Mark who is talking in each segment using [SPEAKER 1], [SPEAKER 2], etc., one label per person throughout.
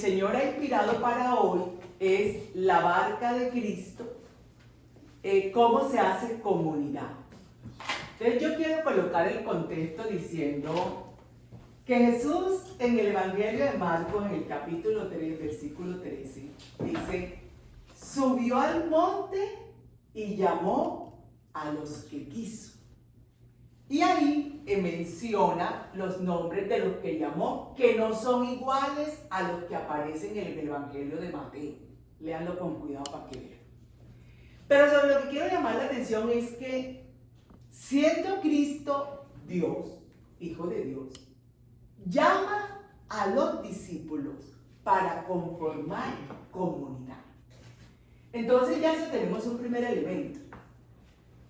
[SPEAKER 1] Señor ha inspirado para hoy es la barca de Cristo, cómo se hace comunidad. Entonces yo quiero colocar el contexto diciendo que Jesús en el Evangelio de Marcos, en el capítulo 3, versículo 13, dice, subió al monte y llamó a los que quiso. Y ahí menciona los nombres de los que llamó, que no son iguales a los que aparecen en el Evangelio de Mateo. Léanlo con cuidado para que vean. Pero sobre lo que quiero llamar la atención es que, siendo Cristo Dios, Hijo de Dios, llama a los discípulos para conformar comunidad. Entonces ya eso tenemos un primer elemento.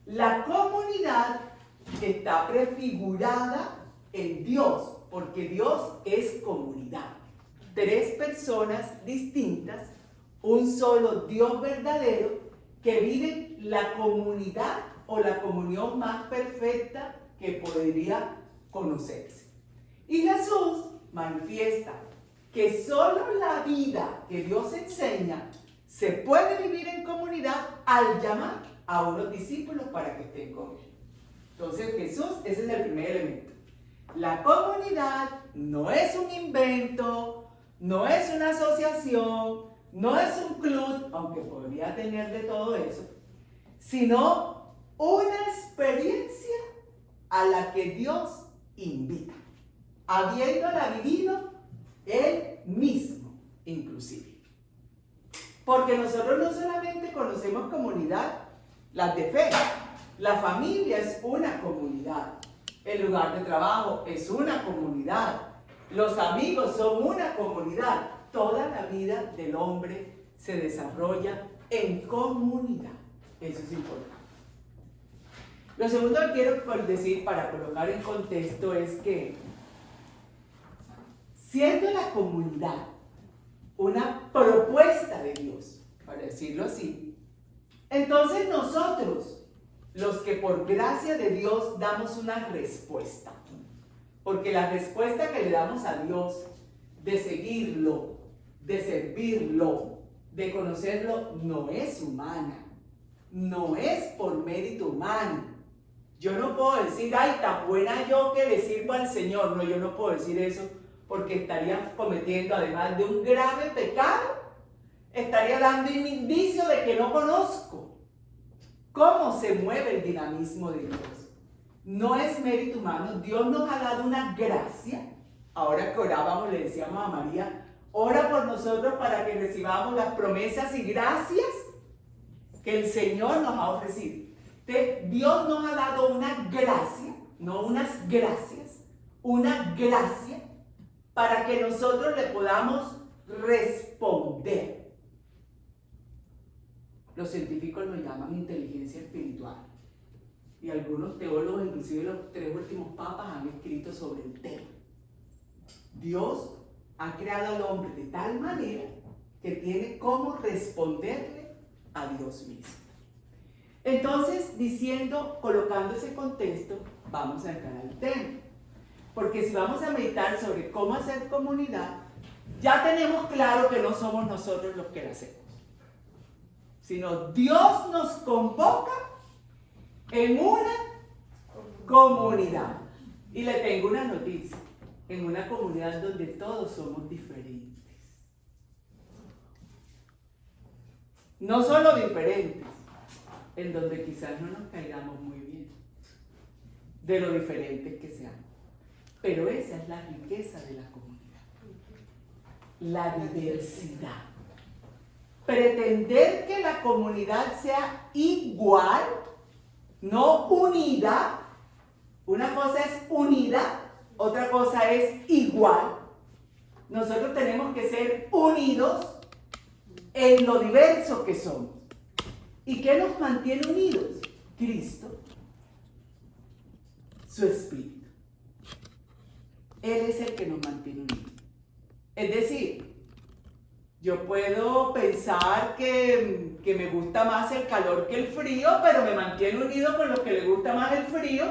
[SPEAKER 1] La comunidad está prefigurada en Dios, porque Dios es comunidad. Tres personas distintas, un solo Dios verdadero, que viven la comunidad o la comunión más perfecta que podría conocerse. Y Jesús manifiesta que solo la vida que Dios enseña se puede vivir en comunidad al llamar a unos discípulos para que estén con él. Entonces Jesús, ese es el primer elemento. La comunidad no es un invento, no es una asociación, no es un club, aunque podría tener de todo eso, sino una experiencia a la que Dios invita, habiéndola vivido Él mismo, inclusive. Porque nosotros no solamente conocemos comunidad, las de fe. La familia es una comunidad. El lugar de trabajo es una comunidad. Los amigos son una comunidad. Toda la vida del hombre se desarrolla en comunidad. Eso es importante. Lo segundo que quiero decir para colocar en contexto es que, siendo la comunidad una propuesta de Dios, para decirlo así, entonces nosotros, los que por gracia de Dios damos una respuesta, porque la respuesta que le damos a Dios de seguirlo, de servirlo, de conocerlo, no es humana, no es por mérito humano. Yo no puedo decir, ay, tan buena yo que le sirvo al Señor. No, yo no puedo decir eso porque estaría cometiendo, además de un grave pecado, estaría dando un indicio de que no conozco cómo se mueve el dinamismo de Dios. No es mérito humano. Dios nos ha dado una gracia. Ahora que orábamos, le decíamos a María, ora por nosotros para que recibamos las promesas y gracias que el Señor nos ha ofrecido. Entonces, Dios nos ha dado una gracia, no unas gracias, una gracia para que nosotros le podamos responder. Los científicos lo llaman inteligencia espiritual. Y algunos teólogos, inclusive los tres últimos papas, han escrito sobre el tema. Dios ha creado al hombre de tal manera que tiene cómo responderle a Dios mismo. Entonces, colocando ese contexto, vamos a entrar al tema. Porque si vamos a meditar sobre cómo hacer comunidad, ya tenemos claro que no somos nosotros los que la hacemos, sino Dios nos convoca en una comunidad. Y le tengo una noticia, en una comunidad donde todos somos diferentes. No solo diferentes, en donde quizás no nos caigamos muy bien, de lo diferentes que seamos. Pero esa es la riqueza de la comunidad, la diversidad. Pretender que la comunidad sea igual, no unida. Una cosa es unida, otra cosa es igual. Nosotros tenemos que ser unidos en lo diversos que somos. ¿Y qué nos mantiene unidos? Cristo, su Espíritu. Él es el que nos mantiene unidos. Es decir, yo puedo pensar que me gusta más el calor que el frío, pero me mantiene unido con los que le gusta más el frío.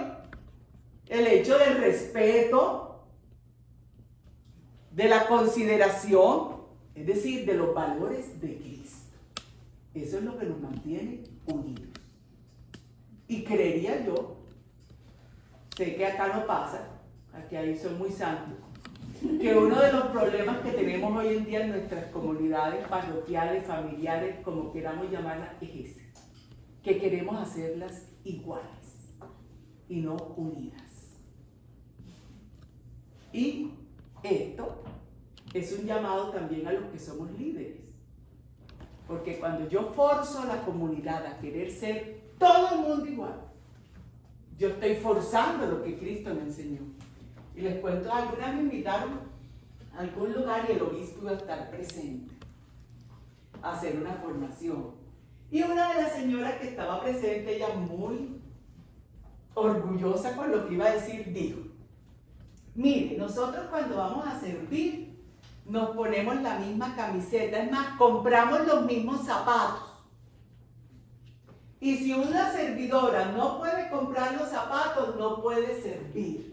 [SPEAKER 1] El hecho del respeto, de la consideración, Es decir, de los valores de Cristo. Eso es lo que nos mantiene unidos. Y creería yo, sé que acá no pasa, aquí ahí son muy santos, que uno de los problemas que tenemos hoy en día en nuestras comunidades parroquiales, familiares, como queramos llamarlas, es ese, que queremos hacerlas iguales y no unidas. Y esto es un llamado también a los que somos líderes, porque cuando yo forzo a la comunidad a querer ser todo el mundo igual, yo estoy forzando lo que Cristo me enseñó. Y les cuento algo, una vez me invitaron a algún lugar y el obispo iba a estar presente a hacer una formación. Y una de las señoras que estaba presente, ella muy orgullosa con lo que iba a decir, dijo: mire, nosotros cuando vamos a servir nos ponemos la misma camiseta, es más, compramos los mismos zapatos. Y si una servidora no puede comprar los zapatos, no puede servir.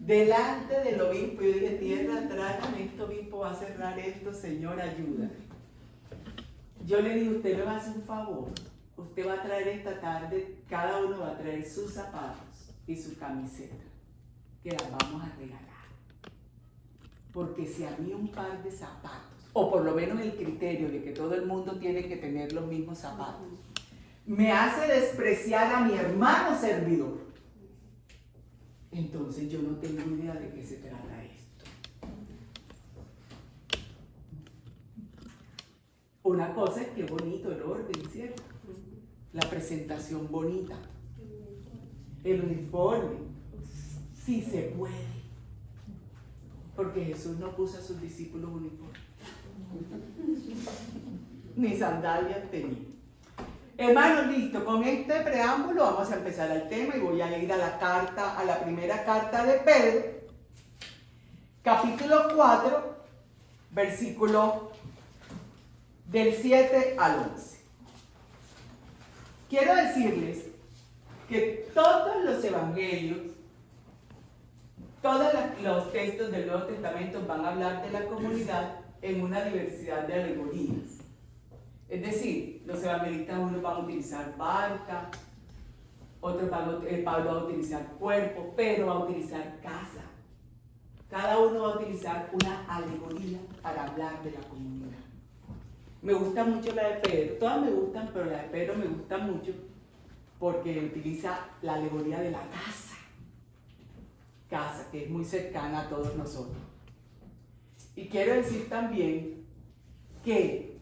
[SPEAKER 1] Delante del obispo, yo dije: tierra, tráigame esto, obispo va a cerrar esto, Señor, ayuda. Yo le dije: usted me va a hacer un favor, usted va a traer esta tarde, cada uno va a traer sus zapatos y su camiseta, que las vamos a regalar. Porque si a mí un par de zapatos, o por lo menos el criterio de que todo el mundo tiene que tener los mismos zapatos, me hace despreciar a mi hermano servidor, entonces yo no tengo idea de qué se trata esto. Una cosa es que bonito el orden, ¿cierto? La presentación bonita, el uniforme, sí se puede, porque Jesús no puso a sus discípulos uniformes, ni sandalias tenía. Hermanos, listo, con este preámbulo vamos a empezar el tema y voy a ir a la primera carta de Pedro, capítulo 4, versículo del 7 al 11. Quiero decirles que todos los evangelios, todos los textos del Nuevo Testamento van a hablar de la comunidad en una diversidad de alegorías. Es decir, los evangelistas, unos van a utilizar barca, otros Pablo va a utilizar cuerpo, Pedro va a utilizar casa. Cada uno va a utilizar una alegoría para hablar de la comunidad. Me gusta mucho la de Pedro, todas me gustan, pero la de Pedro me gusta mucho porque utiliza la alegoría de la casa, que es muy cercana a todos nosotros. Y quiero decir también que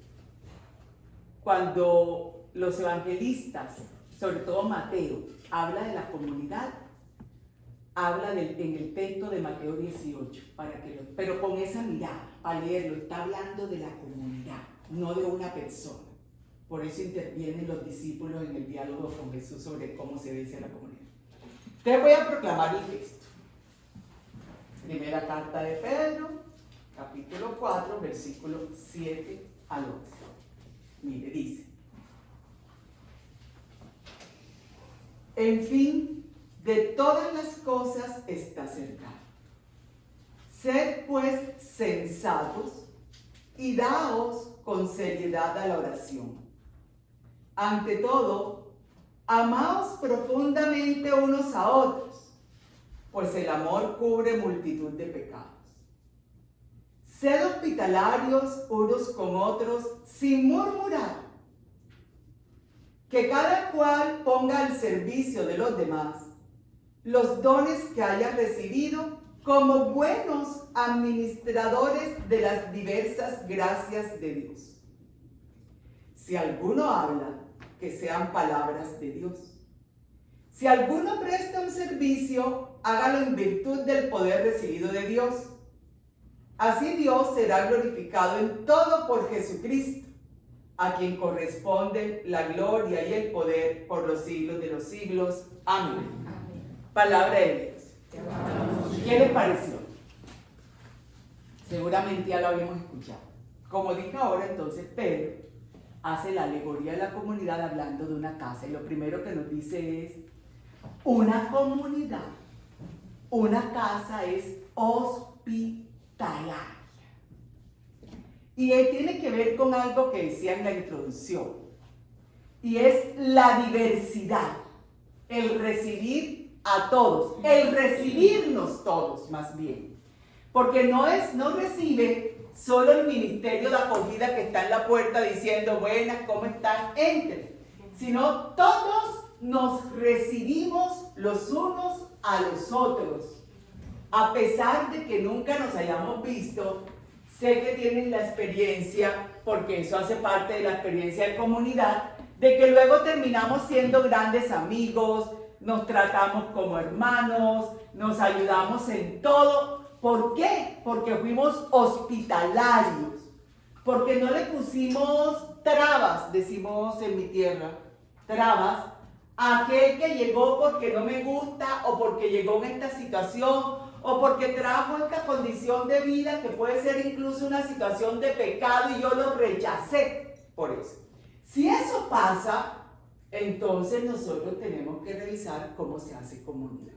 [SPEAKER 1] cuando los evangelistas, sobre todo Mateo, habla de la comunidad, habla en el texto de Mateo 18, pero con esa mirada, para leerlo, está hablando de la comunidad, no de una persona. Por eso intervienen los discípulos en el diálogo con Jesús sobre cómo se dice la comunidad. Te voy a proclamar el texto. Primera carta de Pedro, capítulo 4, versículos 7 al 11. Mire, dice: en fin, de todas las cosas está cercano. Sed pues sensatos y daos con seriedad a la oración. Ante todo, amaos profundamente unos a otros, pues el amor cubre multitud de pecados. Sed hospitalarios unos con otros sin murmurar. Que cada cual ponga al servicio de los demás los dones que haya recibido como buenos administradores de las diversas gracias de Dios. Si alguno habla, que sean palabras de Dios. Si alguno presta un servicio, hágalo en virtud del poder recibido de Dios. Así Dios será glorificado en todo por Jesucristo, a quien corresponde la gloria y el poder por los siglos de los siglos. Amén. Palabra de Dios. ¿Qué les pareció? Seguramente ya lo habíamos escuchado. Como dije ahora, entonces Pedro hace la alegoría de la comunidad hablando de una casa. Y lo primero que nos dice es: una comunidad, una casa es hospitalaria. Y tiene que ver con algo que decía en la introducción. Y es la diversidad. El recibir a todos. El recibirnos todos, más bien. Porque no recibe solo el ministerio de acogida que está en la puerta diciendo, buenas, ¿cómo están? Entren. Sino todos nos recibimos los unos a los otros. A pesar de que nunca nos hayamos visto, sé que tienen la experiencia, porque eso hace parte de la experiencia de comunidad, de que luego terminamos siendo grandes amigos, nos tratamos como hermanos, nos ayudamos en todo. ¿Por qué? Porque fuimos hospitalarios, porque no le pusimos trabas, decimos en mi tierra, trabas, a aquel que llegó porque no me gusta o porque llegó en esta situación o porque trajo esta condición de vida que puede ser incluso una situación de pecado y yo lo rechacé por eso. Si eso pasa, entonces nosotros tenemos que revisar cómo se hace comunidad.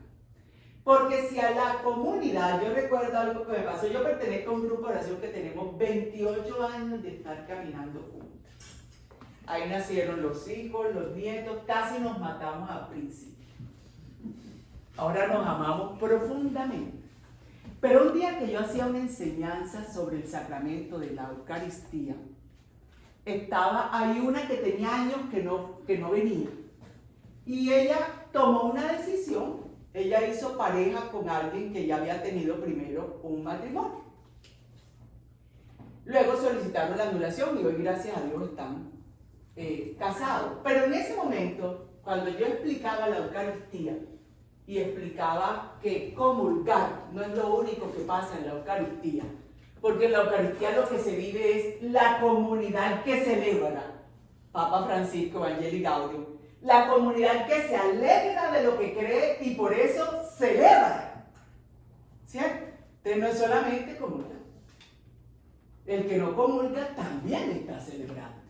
[SPEAKER 1] Porque si a la comunidad, yo recuerdo algo que me pasó, yo pertenezco a un grupo de oración que tenemos 28 años de estar caminando juntos. Ahí nacieron los hijos, los nietos, casi nos matamos al principio. Ahora nos amamos profundamente. Pero un día que yo hacía una enseñanza sobre el sacramento de la Eucaristía, hay una que tenía años que no venía. Y ella tomó una decisión. Ella hizo pareja con alguien que ya había tenido primero un matrimonio. Luego solicitaron la anulación y hoy, gracias a Dios, están casados. Pero en ese momento, cuando yo explicaba la Eucaristía y explicaba que comulgar no es lo único que pasa en la Eucaristía, porque en la Eucaristía lo que se vive es la comunidad que celebra, Papa Francisco, Evangelii Gaudium, la comunidad que se alegra de lo que cree y por eso celebra, ¿cierto? Entonces no es solamente comulgar. El que no comulga también está celebrando.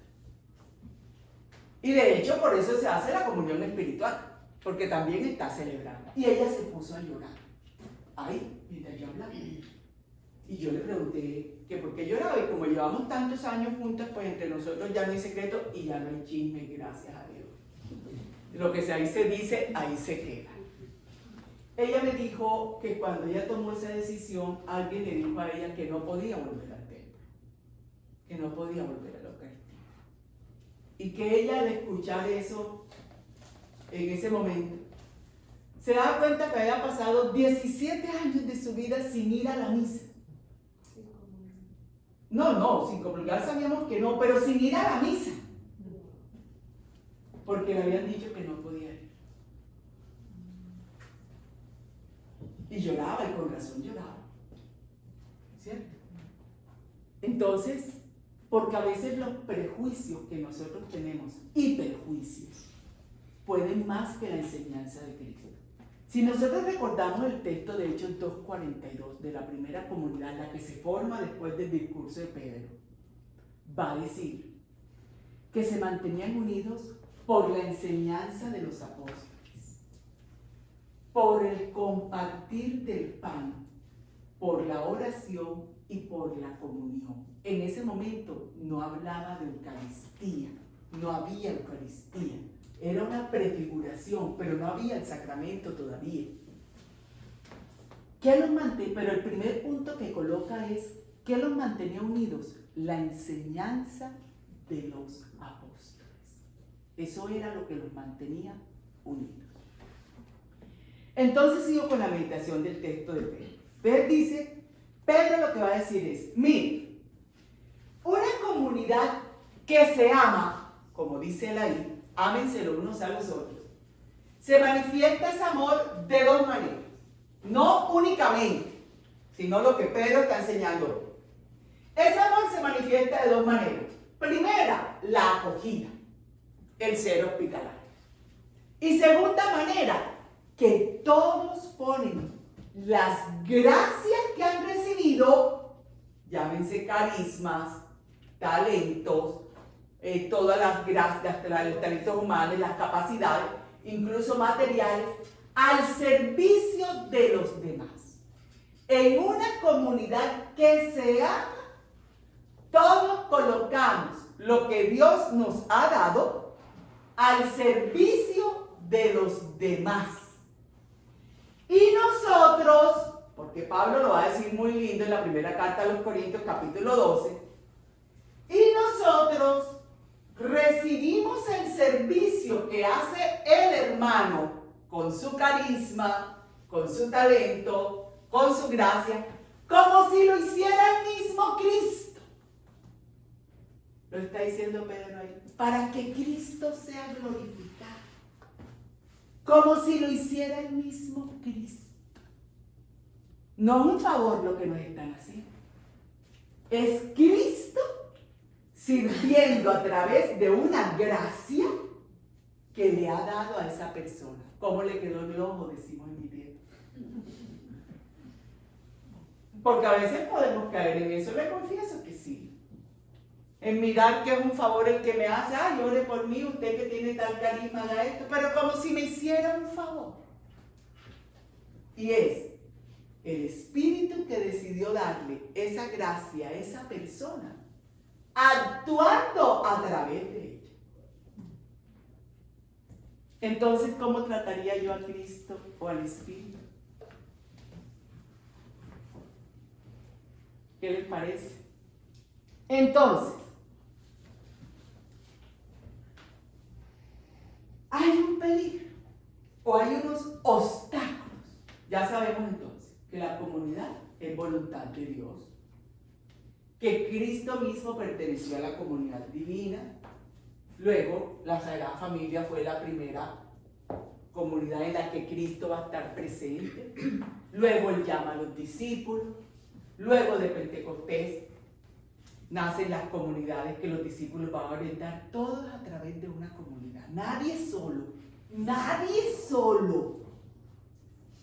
[SPEAKER 1] Y de hecho por eso se hace la comunión espiritual, porque también está celebrando. Y ella se puso a llorar. Ahí, mientras yo hablaba. Y yo le pregunté que por qué lloraba, y como llevamos tantos años juntas, pues entre nosotros ya no hay secreto y ya no hay chisme, gracias a Dios. Lo que ahí se dice, ahí se queda. Ella me dijo que cuando ella tomó esa decisión, alguien le dijo a ella que no podía volver al templo, que no podía volver a la Eucaristía. Y que ella, al escuchar eso, en ese momento, se daba cuenta que había pasado 17 años de su vida sin ir a la misa. No, sin comulgar sabíamos que no, pero sin ir a la misa. Porque le habían dicho que no podía ir. Y lloraba, y con razón lloraba. ¿Cierto? Entonces, porque a veces los prejuicios que nosotros tenemos, y perjuicios, pueden más que la enseñanza de Cristo. Si nosotros recordamos el texto de Hechos 2:42 de la primera comunidad, la que se forma después del discurso de Pedro, va a decir que se mantenían unidos por la enseñanza de los apóstoles, por el compartir del pan, por la oración y por la comunión. En ese momento no hablaba de Eucaristía, no había Eucaristía. Era una prefiguración, pero no había el sacramento todavía. ¿Qué los mantenía? Pero el primer punto que coloca es, ¿qué los mantenía unidos? La enseñanza de los apóstoles. Eso era lo que los mantenía unidos. Entonces sigo con la meditación del texto de Pedro. Pedro dice, Pedro lo que va a decir es, mire, una comunidad que se ama, como dice él ahí, ámense los unos a los otros. Se manifiesta ese amor de dos maneras. No únicamente, sino lo que Pedro está enseñando hoy. Ese amor se manifiesta de dos maneras. Primera, la acogida, el ser hospitalario. Y segunda manera, que todos ponen las gracias que han recibido, llámense carismas, talentos, todas las gracias, los talentos humanos, las capacidades, incluso materiales, al servicio de los demás. En una comunidad que se ama, todos pongamos lo que Dios nos ha dado al servicio de los demás. Y nosotros, porque Pablo lo va a decir muy lindo en la primera carta a los Corintios, capítulo 12, y nosotros recibimos el servicio que hace el hermano con su carisma, con su talento, con su gracia, como si lo hiciera el mismo Cristo. Lo está diciendo Pedro ahí, para que Cristo sea glorificado, como si lo hiciera el mismo Cristo. No es un favor lo que nos están haciendo, es Cristo sirviendo a través de una gracia que le ha dado a esa persona. ¿Cómo le quedó el ojo? Decimos en mi tiempo. Porque a veces podemos caer en eso, le confieso que sí. En mirar que es un favor el que me hace, ay, ore por mí, usted que tiene tal carisma, haga esto, pero como si me hiciera un favor. Y es el Espíritu que decidió darle esa gracia a esa persona, actuando a través de ella. Entonces, ¿cómo trataría yo a Cristo o al Espíritu? ¿Qué les parece? Entonces, hay un peligro o hay unos obstáculos. Ya sabemos entonces que la comunidad es voluntad de Dios, que Cristo mismo perteneció a la comunidad divina. Luego, la Sagrada Familia fue la primera comunidad en la que Cristo va a estar presente. Luego Él llama a los discípulos. Luego de Pentecostés nacen las comunidades que los discípulos van a orientar, todos a través de una comunidad. Nadie solo, nadie solo.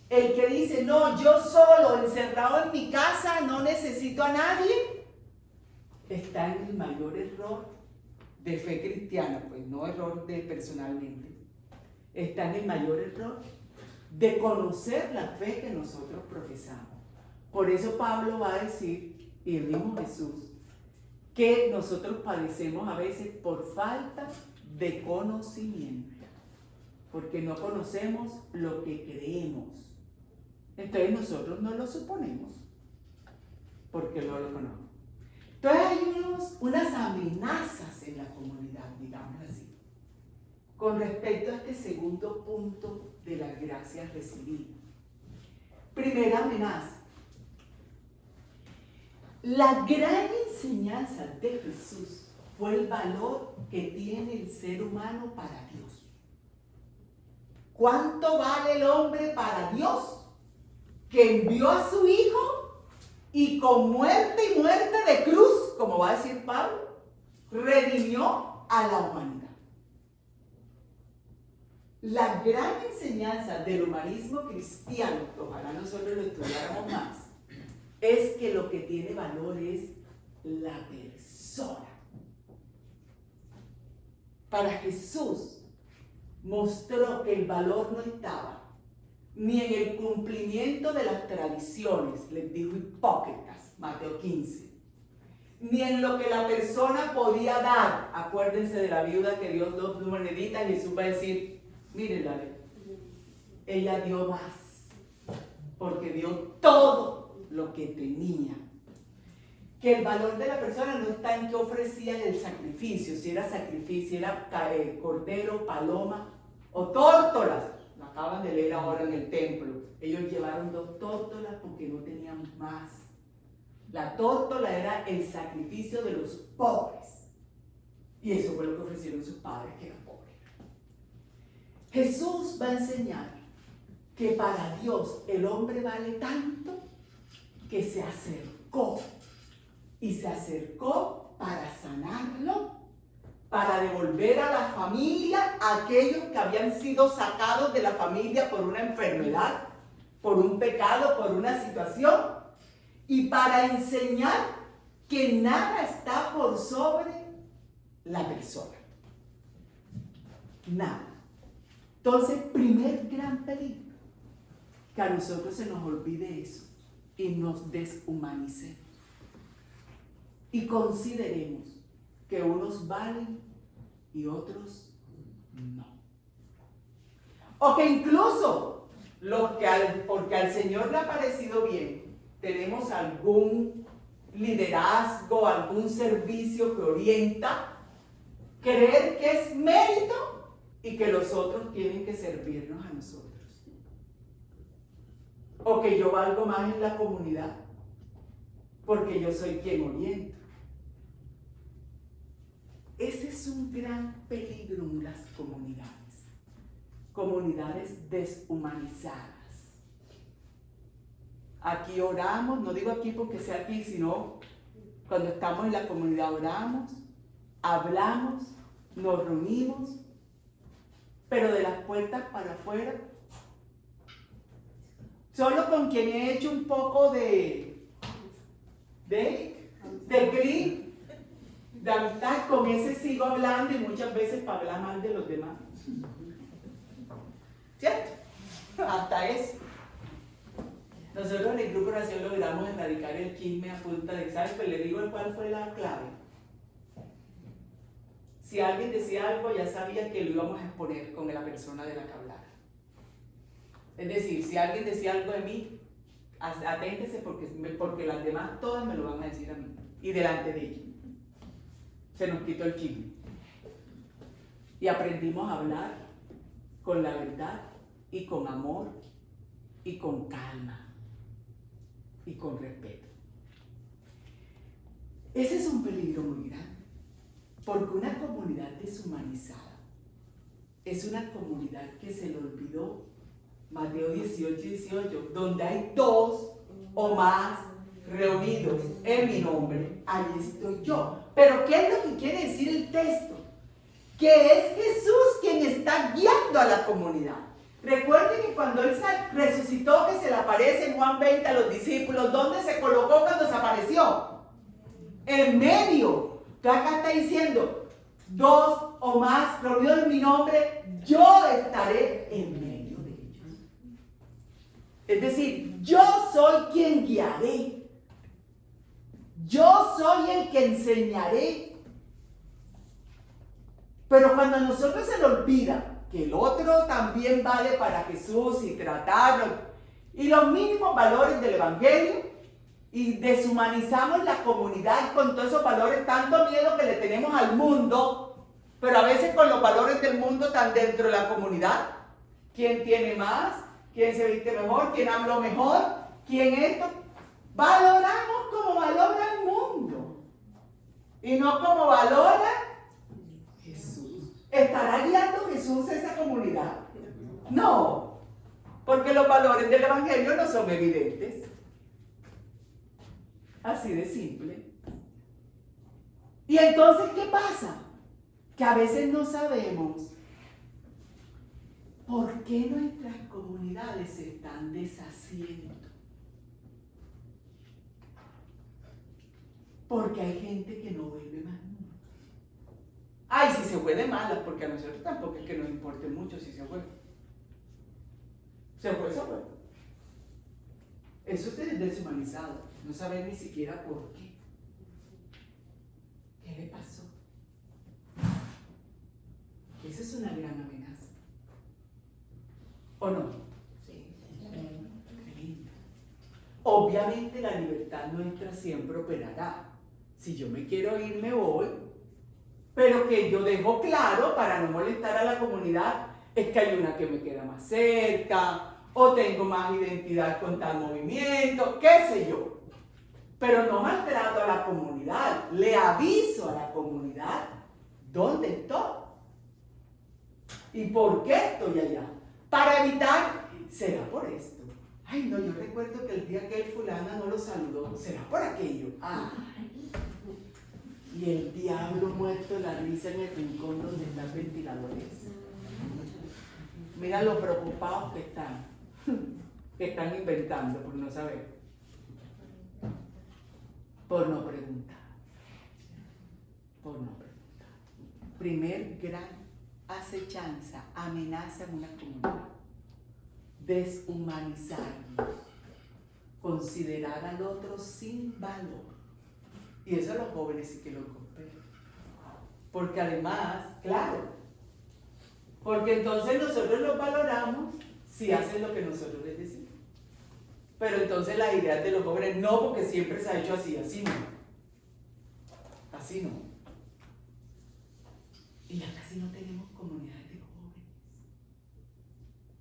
[SPEAKER 1] El que dice, no, yo solo, encerrado en mi casa, no necesito a nadie, está en el mayor error de fe cristiana, pues no error de personalmente. Está en el mayor error de conocer la fe que nosotros profesamos. Por eso Pablo va a decir, y el mismo Jesús, que nosotros padecemos a veces por falta de conocimiento, porque no conocemos lo que creemos. Entonces nosotros no lo suponemos, porque no lo conocemos. Entonces hay unas amenazas en la comunidad, digamos así, con respecto a este segundo punto de las gracias recibidas. Primera amenaza. La gran enseñanza de Jesús fue el valor que tiene el ser humano para Dios. ¿Cuánto vale el hombre para Dios? Que envió a su Hijo y con muerte y muerte de cruz, como va a decir Pablo, redimió a la humanidad. La gran enseñanza del humanismo cristiano, que ojalá nosotros lo estudiáramos más, es que lo que tiene valor es la persona. Para Jesús mostró que el valor no estaba ni en el cumplimiento de las tradiciones, les dijo hipócritas, Mateo 15, ni en lo que la persona podía dar. Acuérdense de la viuda que dio 2 moneditas y Jesús va a decir, mírenla, ella dio más, porque dio todo lo que tenía. Que el valor de la persona no está en qué ofrecían el sacrificio, si era cordero, paloma o tórtolas. Lo acaban de leer ahora en el templo. Ellos llevaron 2 tórtolas porque no tenían más. La tórtola era el sacrificio de los pobres. Y eso fue lo que ofrecieron sus padres, que eran pobres. Jesús va a enseñar que para Dios el hombre vale tanto que se acercó. Y se acercó para sanarlo, para devolver a la familia a aquellos que habían sido sacados de la familia por una enfermedad, por un pecado, por una situación, y para enseñar que nada está por sobre la persona. Nada. Entonces, primer gran peligro, que a nosotros se nos olvide eso y nos deshumanicemos. Y consideremos que unos valen y otros no. O que incluso porque al Señor le ha parecido bien, tenemos algún liderazgo, algún servicio que orienta, creer que es mérito y que los otros tienen que servirnos a nosotros. O que yo valgo más en la comunidad porque yo soy quien oriento. Ese es un gran peligro en las comunidades deshumanizadas. Aquí oramos, no digo aquí porque sea aquí, sino cuando estamos en la comunidad oramos, hablamos, nos reunimos, pero de las puertas para afuera, solo con quien he hecho un poco de clic, de amistad, con ese sigo hablando y muchas veces para hablar mal de los demás. ¿Cierto? Hasta eso. Nosotros en el grupo de oración logramos erradicar el chisme a punta de, ¿sabes? Pues le digo cuál fue la clave. Si alguien decía algo, ya sabía que lo íbamos a exponer con la persona de la que hablara. Es decir, si alguien decía algo de mí, aténtese porque las demás todas me lo van a decir a mí. Y delante de ellos. Se nos quitó el chisme. Y aprendimos a hablar con la verdad y con amor y con calma y con respeto. Ese es un peligro muy grande, porque una comunidad deshumanizada es una comunidad que se le olvidó Mateo 18:18, donde hay 2 o más reunidos en mi nombre, allí estoy yo. Pero ¿qué es lo que quiere decir el texto? Que es Jesús quien está guiando a la comunidad. Recuerden que cuando Él resucitó, que se le aparece en Juan 20 a los discípulos, ¿dónde se colocó cuando se apareció? En medio. Entonces acá está diciendo, 2 o más reunidos en mi nombre, yo estaré en medio de ellos. Es decir, yo soy quien guiaré. Yo soy el que enseñaré. Pero cuando a nosotros se nos olvida que el otro también vale para Jesús y tratarlo, y los mínimos valores del Evangelio, y deshumanizamos la comunidad con todos esos valores, tanto miedo que le tenemos al mundo, pero a veces con los valores del mundo tan dentro de la comunidad. ¿Quién tiene más? ¿Quién se viste mejor? ¿Quién habló mejor? ¿Quién esto? Valoramos como valora el mundo y no como valora Jesús. ¿Estará guiando Jesús esa comunidad? No, porque los valores del Evangelio no son evidentes. Así de simple. Y entonces, ¿qué pasa? Que a veces no sabemos por qué nuestras comunidades se están deshaciendo. Porque hay gente que no vuelve más. Ay, si se fue de malas, porque a nosotros tampoco es que nos importe mucho si se fue. Se fue. Eso es deshumanizado, no saber ni siquiera por qué. ¿Qué le pasó? Esa es una gran amenaza. ¿O no? Sí. Obviamente la libertad nuestra siempre operará. Si yo me quiero ir, me voy. Pero que yo dejo claro, para no molestar a la comunidad, es que hay una que me queda más cerca, o tengo más identidad con tal movimiento, qué sé yo. Pero no maltrato a la comunidad, le aviso a la comunidad dónde estoy y por qué estoy allá. Para evitar, será por esto. Ay, no, yo recuerdo que el día que el fulana no lo saludó, será por aquello. Y el diablo muerto de la risa en el rincón donde están los ventiladores. Mira lo preocupados que están inventando por no saber, por no preguntar. Primer gran acechanza, amenaza en una comunidad: deshumanizarnos, considerar al otro sin valor. Y eso a los jóvenes sí que lo comprenden. Porque además, claro, porque entonces nosotros los valoramos si hacen lo que nosotros les decimos. Pero entonces las ideas de los jóvenes no, porque siempre se ha hecho así, así no. Así no. Y ya casi no tenemos comunidades de jóvenes.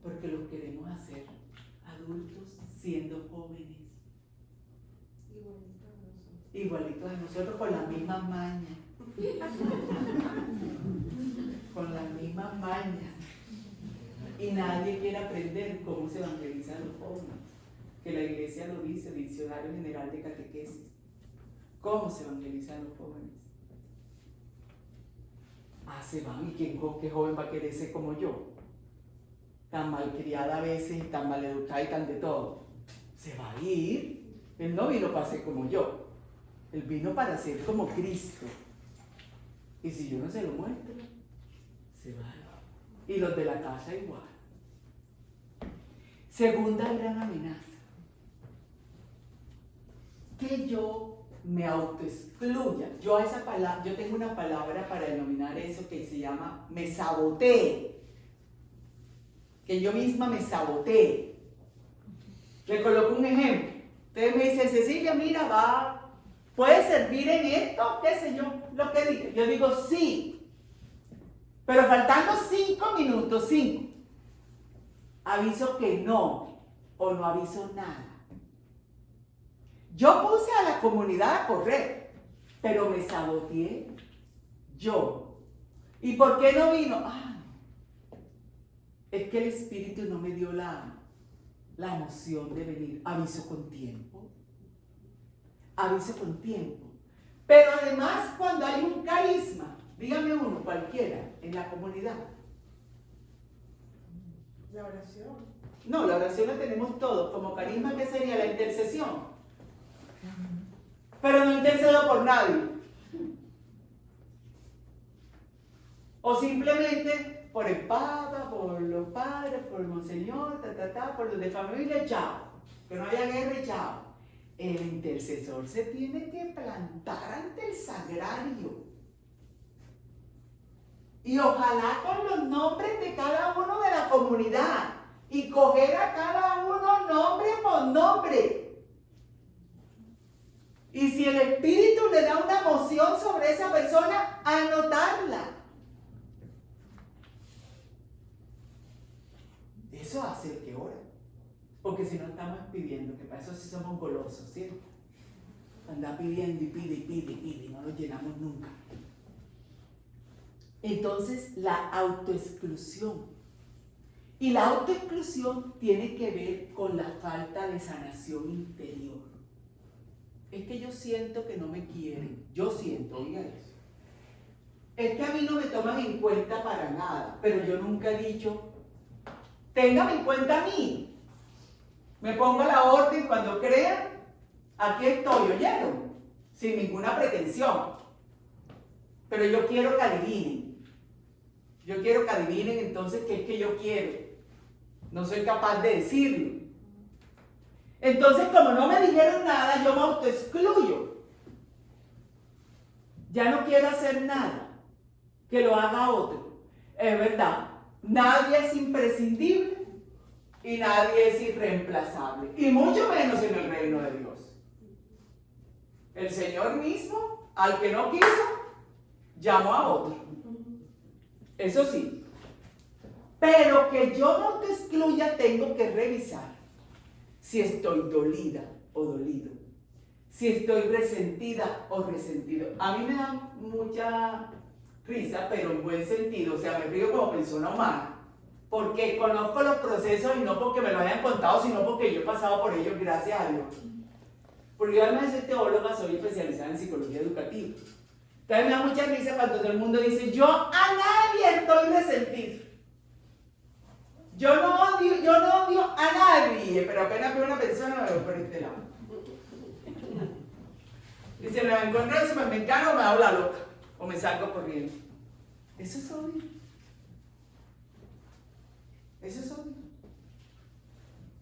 [SPEAKER 1] Porque los queremos hacer adultos siendo jóvenes. Igualitos a nosotros con las mismas mañas. Con las mismas mañas. Y nadie quiere aprender cómo se evangelizan los jóvenes. Que la iglesia lo dice, Diccionario General de Catequesis. ¿Cómo se evangelizan los jóvenes? Se van. ¿Y qué joven va a querer ser como yo? Tan malcriada a veces, y tan maleducada y tan de todo. Se va a ir. Él no vino para ser como yo. Él vino para ser como Cristo. Y si yo no se lo muestro, se va. Y los de la casa igual. Segunda gran amenaza. Que yo me autoexcluya. Yo a esa palabra, yo tengo una palabra para denominar eso que se llama me sabotee. Que yo misma me sabotee. Le coloco un ejemplo. Ustedes me dicen, Cecilia, mira, ¿puede servir en esto? ¿Qué sé yo? Lo que diga. Yo digo sí. Pero faltando 5 minutos, 5. Aviso que no. O no aviso nada. Yo puse a la comunidad a correr, pero me saboteé yo. ¿Y por qué no vino? Es que el Espíritu no me dio la emoción de venir. Aviso con tiempo. Aviso con tiempo. Pero además, cuando hay un carisma, dígame uno, cualquiera, en la comunidad.
[SPEAKER 2] La oración.
[SPEAKER 1] No, la oración la tenemos todos. Como carisma, ¿qué sería? La intercesión. Pero no intercedo por nadie. O simplemente por el Papa, por los padres, por el Monseñor, por los de familia, chao. Que no haya guerra y chao. El intercesor se tiene que plantar ante el sagrario. Y ojalá con los nombres de cada uno de la comunidad. Y coger a cada uno nombre por nombre. Y si el Espíritu le da una emoción sobre esa persona, anotarla. Eso hace el que ora. Porque si no estamos pidiendo, que para eso sí somos golosos, ¿cierto? Andar pidiendo y pide, y no lo llenamos nunca. Entonces, la autoexclusión. Y la autoexclusión tiene que ver con la falta de sanación interior. Es que yo siento que no me quieren. Yo siento, oiga eso. Es que a mí no me toman en cuenta para nada. Pero yo nunca he dicho, téngame en cuenta a mí. Me pongo a la orden cuando crean, aquí estoy, ¿oyeron? Sin ninguna pretensión. Pero yo quiero que adivinen. Yo quiero que adivinen entonces qué es que yo quiero. No soy capaz de decirlo. Entonces, como no me dijeron nada, yo me autoexcluyo. Ya no quiero hacer nada. Que lo haga otro. Es verdad, nadie es imprescindible y nadie es irreemplazable. Y mucho menos en el reino de Dios. El Señor mismo, al que no quiso, llamó a otro. Eso sí. Pero que yo no te excluya, tengo que revisar si estoy dolida o dolido, si estoy resentida o resentido. A mí me da mucha risa, pero en buen sentido, o sea, me río como persona humana, porque conozco los procesos y no porque me lo hayan contado, sino porque yo he pasado por ellos, gracias a Dios. Porque yo además de ser teóloga, soy especializada en psicología educativa. Entonces me da mucha risa cuando todo el mundo dice, yo a nadie estoy resentido. Yo no odio a nadie, pero apenas veo una persona me veo por este lado. Y si me encuentro en el supermercado, me hago la loca o me salgo corriendo. Eso es odio. Eso es odio.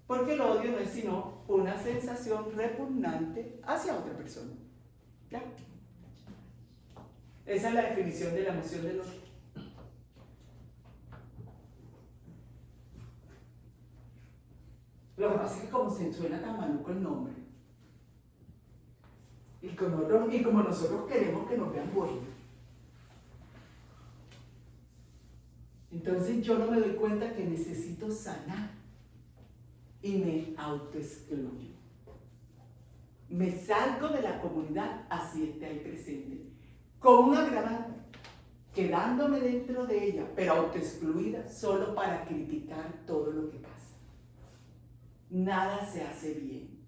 [SPEAKER 1] Porque el odio no es sino una sensación repugnante hacia otra persona. ¿Ya? Esa es la definición de la emoción del otro. Lo que pasa es que como se suena tan maluco el nombre, y como nosotros queremos que nos vean buenos, entonces yo no me doy cuenta que necesito sanar y me autoexcluyo. Me salgo de la comunidad, así está ahí presente, con un agravante, quedándome dentro de ella, pero autoexcluida solo para criticar todo lo que pasa. Nada se hace bien.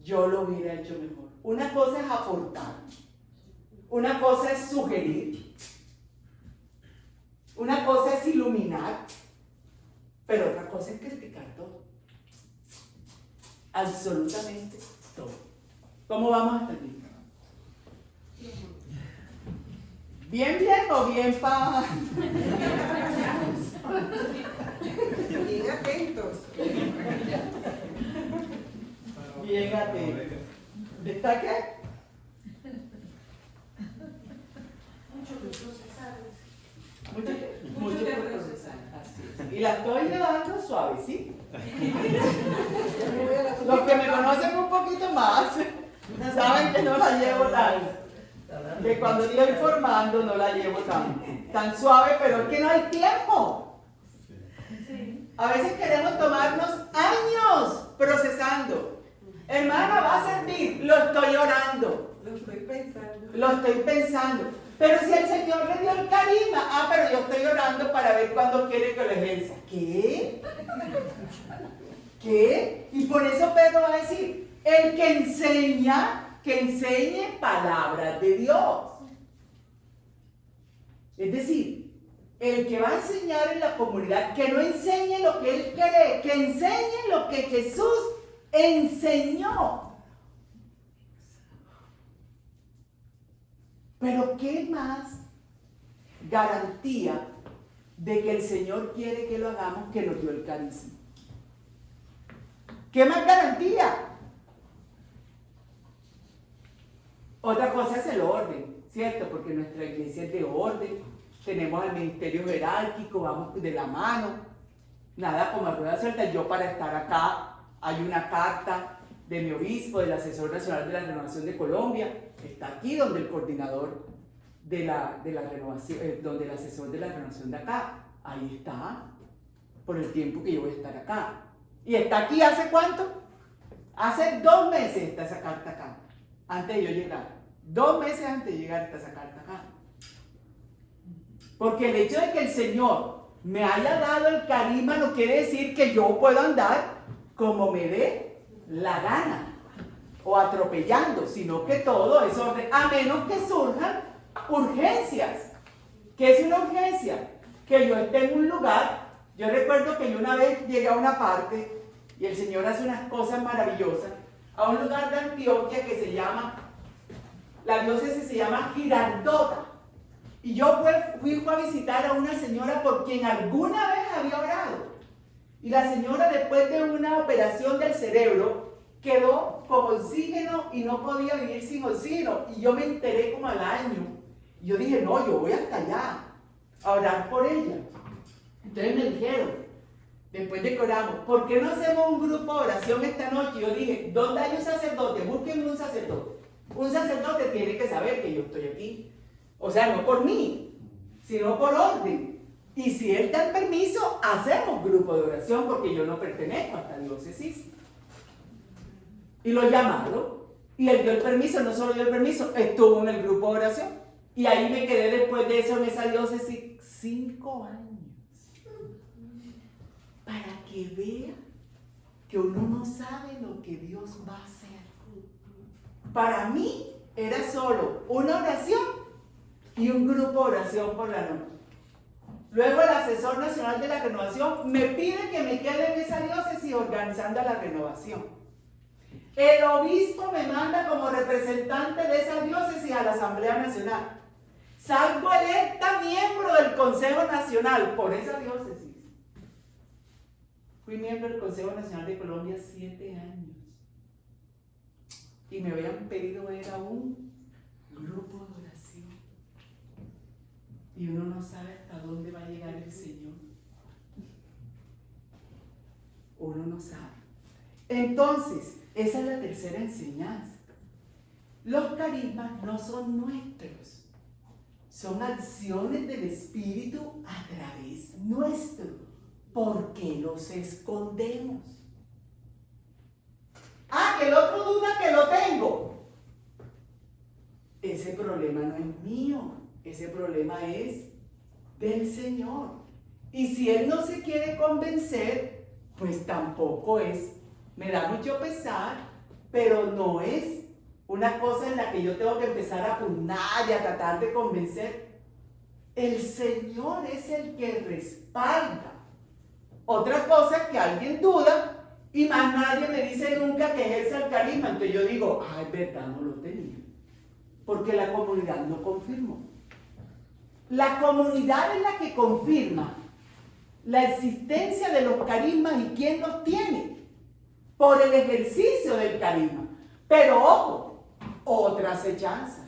[SPEAKER 1] Yo lo hubiera hecho mejor. Una cosa es aportar, una cosa es sugerir, una cosa es iluminar, pero otra cosa es criticar todo. Absolutamente todo. ¿Cómo vamos hasta aquí? ¿Bien o bien pa?
[SPEAKER 2] Bien atentos.
[SPEAKER 1] Bien atentos. ¿Está qué? Mucho que procesar. Así es. Y la estoy llevando suave, ¿sí? Los que me conocen un poquito más saben que no la llevo que cuando estoy formando no la llevo tan suave, pero es que no hay tiempo. A veces queremos tomarnos años procesando. Hermana, va a servir, lo estoy orando. Lo estoy pensando. Pero si el Señor le dio el carisma, pero yo estoy orando para ver cuándo quiere que lo ejerza. ¿Qué? ¿Qué? Y por eso Pedro va a decir, el que enseña, que enseñe palabras de Dios. Es decir, el que va a enseñar en la comunidad, que no enseñe lo que él cree, que enseñe lo que Jesús enseñó. Pero ¿qué más garantía de que el Señor quiere que lo hagamos que nos dio el carisma? ¿Qué más garantía? Otra cosa es el orden, ¿cierto? Porque nuestra iglesia es de orden, tenemos el ministerio jerárquico, vamos de la mano, nada como rueda suelta. Yo para estar acá, hay una carta de mi obispo, del asesor nacional de la renovación de Colombia, está aquí donde el coordinador de la renovación, donde el asesor de la renovación de acá, ahí está, por el tiempo que yo voy a estar acá. ¿Y está aquí hace cuánto? Hace 2 meses está esa carta acá, antes de yo llegar. 2 meses antes de llegar está esa carta acá. Porque el hecho de que el Señor me haya dado el carisma no quiere decir que yo puedo andar como me dé la gana o atropellando, sino que todo es orden, a menos que surjan urgencias. ¿Qué es una urgencia? Que yo esté en un lugar. Yo recuerdo que yo una vez llegué a una parte y el Señor hace unas cosas maravillosas, a un lugar de Antioquia que se llama, la diócesis se llama Girardota. Y yo fui a visitar a una señora por quien alguna vez había orado. Y la señora, después de una operación del cerebro, quedó con oxígeno y no podía vivir sin oxígeno. Y yo me enteré como al año. Y yo dije, no, yo voy hasta allá a orar por ella. Entonces me dijeron, después de que oramos, ¿por qué no hacemos un grupo de oración esta noche? Y yo dije, ¿dónde hay un sacerdote? Búsquenme un sacerdote. Un sacerdote tiene que saber que yo estoy aquí. O sea, no por mí, sino por orden. Y si él da el permiso, hacemos grupo de oración, porque yo no pertenezco a esta diócesis. Y lo llamaron, y él dio el permiso, no solo dio el permiso, estuvo en el grupo de oración. Y ahí me quedé después de eso en esa diócesis 5 años. Para que vea que uno no sabe lo que Dios va a hacer. Para mí era solo una oración y un grupo de oración por la noche. Luego el asesor nacional de la renovación me pide que me quede en esa diócesis organizando la renovación. El obispo me manda como representante de esa diócesis a la Asamblea Nacional. Salgo electa miembro del Consejo Nacional por esa diócesis. Fui miembro del Consejo Nacional de Colombia 7 años. Y me habían pedido era un grupo de oración. Y uno no sabe hasta dónde va a llegar el Señor. Uno no sabe. Entonces, esa es la tercera enseñanza. Los carismas no son nuestros. Son acciones del Espíritu a través nuestro. ¿Por qué los escondemos? Ah, que el otro duda que lo tengo. Ese problema no es mío. Ese problema es del Señor. Y si Él no se quiere convencer, pues tampoco es. Me da mucho pesar, pero no es una cosa en la que yo tengo que empezar a pugnar y a tratar de convencer. El Señor es el que respalda. Otra cosa es que alguien duda y más nadie me dice nunca que ejerce el carisma. Entonces yo digo, ah, es verdad, no lo tenía. Porque la comunidad no confirmó. La comunidad es la que confirma la existencia de los carismas y quién los tiene por el ejercicio del carisma. Pero ojo, otra acechanza,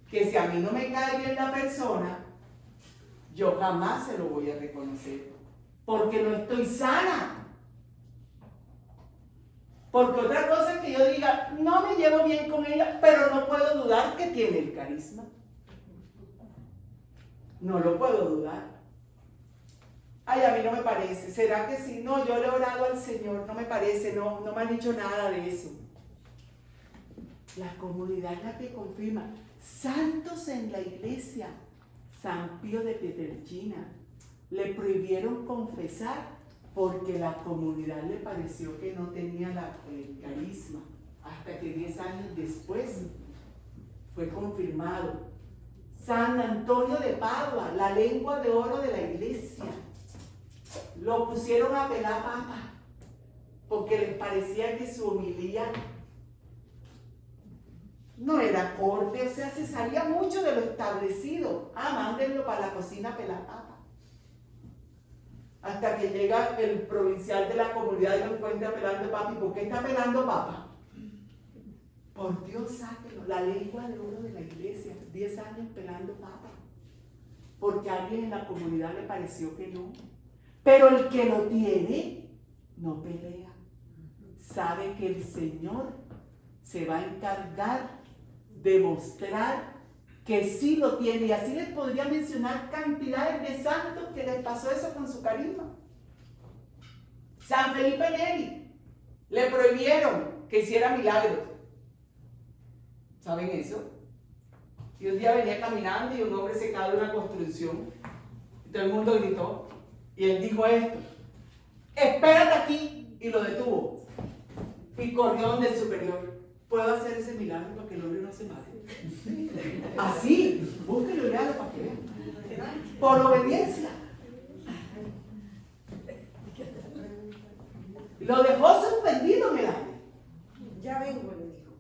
[SPEAKER 1] que si a mí no me cae bien la persona, yo jamás se lo voy a reconocer, porque no estoy sana. Porque otra cosa es que yo diga, no me llevo bien con ella, pero no puedo dudar que tiene el carisma. No lo puedo dudar. Ay, a mí no me parece. ¿Será que sí? No, yo le he orado al Señor, no me parece, no me han dicho nada de eso. La comunidad es la que confirma. Santos en la iglesia, San Pío de Pietrelcina, le prohibieron confesar porque la comunidad le pareció que no tenía el carisma, hasta que 10 años después fue confirmado. San Antonio de Padua, la lengua de oro de la iglesia, lo pusieron a pelar papa porque les parecía que su homilía no era acorde, o sea, se salía mucho de lo establecido. Ah, mándenlo para la cocina a pelar papa. Hasta que llega el provincial de la comunidad y lo encuentra pelando papa. ¿Y por qué está pelando papa? Por Dios, sáquelo. La lengua de oro de la iglesia, 10 años pelando papa. Porque a alguien en la comunidad le pareció que no. Pero el que lo tiene, no pelea. Sabe que el Señor se va a encargar de mostrar que sí lo tiene. Y así les podría mencionar cantidades de santos que les pasó eso con su carisma. San Felipe Neri, le prohibieron que hiciera milagros. ¿Saben eso? Y un día venía caminando y un hombre se cae de una construcción. Y todo el mundo gritó. Y él dijo esto: espérate aquí. Y lo detuvo. Y corrió donde el superior. ¿Puedo hacer ese milagro para que el hombre no se mate? Así, búsquelo y léalo para que vean. Por obediencia. Lo dejó suspendido en el aire.
[SPEAKER 2] Ya vengo, le dijo.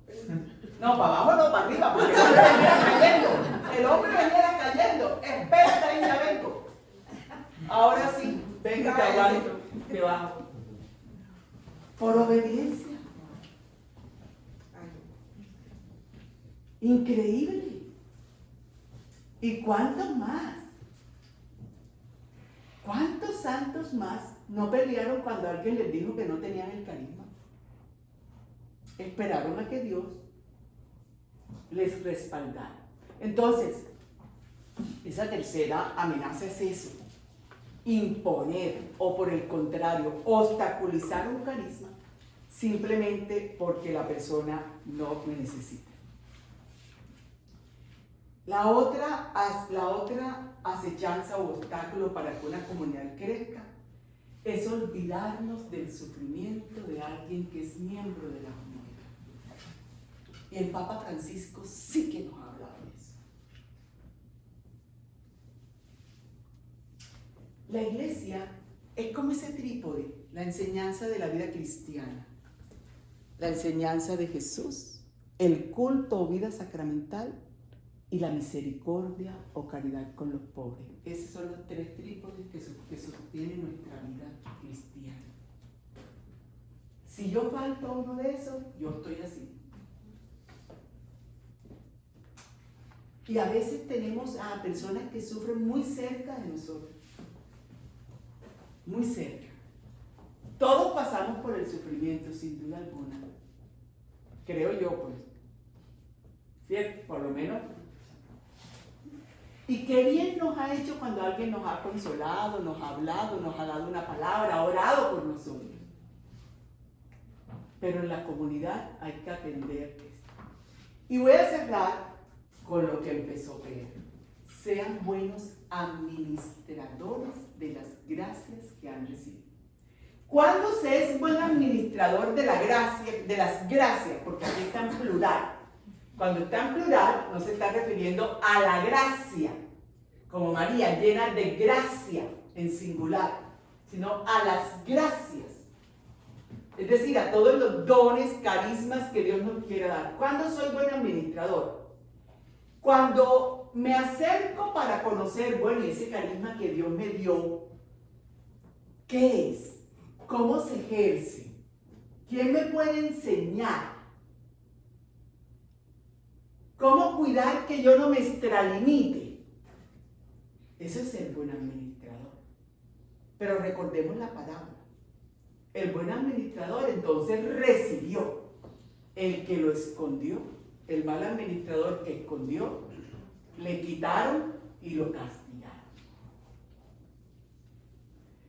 [SPEAKER 1] No, para abajo no, para arriba, porque el hombre venía cayendo. El hombre venía cayendo. Espérate ahí, ya vengo. Ahora sí, venga, te aguanto, te bajo. Por obediencia. Increíble. ¿Y cuántos más? ¿Cuántos santos más no pelearon cuando alguien les dijo que no tenían el carisma? Esperaron a que Dios les respaldara. Entonces, esa tercera amenaza es eso: imponer o, por el contrario, obstaculizar un carisma simplemente porque la persona no lo necesita. La otra acechanza o obstáculo para que una comunidad crezca es olvidarnos del sufrimiento de alguien que es miembro de la comunidad. Y el Papa Francisco sí que nos habla de eso. La iglesia es como ese trípode, la enseñanza de la vida cristiana, la enseñanza de Jesús, el culto o vida sacramental y la misericordia o caridad con los pobres. Esos son los tres trípodes que sostienen nuestra vida cristiana. Si yo falto a uno de esos, yo estoy así. Y a veces tenemos a personas que sufren muy cerca de nosotros. Muy cerca. Todos pasamos por el sufrimiento, sin duda alguna. Creo yo, pues. ¿Cierto? Por lo menos. Y qué bien nos ha hecho cuando alguien nos ha consolado, nos ha hablado, nos ha dado una palabra, ha orado por nosotros. Pero en la comunidad hay que atender esto. Y voy a cerrar con lo que empezó Pedro. Sean buenos administradores de las gracias que han recibido. ¿Cuándo se es buen administrador de la gracia, de las gracias? Porque aquí está en plural. Cuando está en plural, no se está refiriendo a la gracia, como María, llena de gracia en singular, sino a las gracias. Es decir, a todos los dones, carismas que Dios nos quiera dar. ¿Cuándo soy buen administrador? Cuando me acerco para conocer, bueno, ese carisma que Dios me dio, ¿qué es? ¿Cómo se ejerce? ¿Quién me puede enseñar? ¿Cómo cuidar que yo no me extralimite? Eso es ser buen administrador. Pero recordemos la palabra. El buen administrador entonces recibió. El que lo escondió, el mal administrador que escondió, le quitaron y lo castigaron.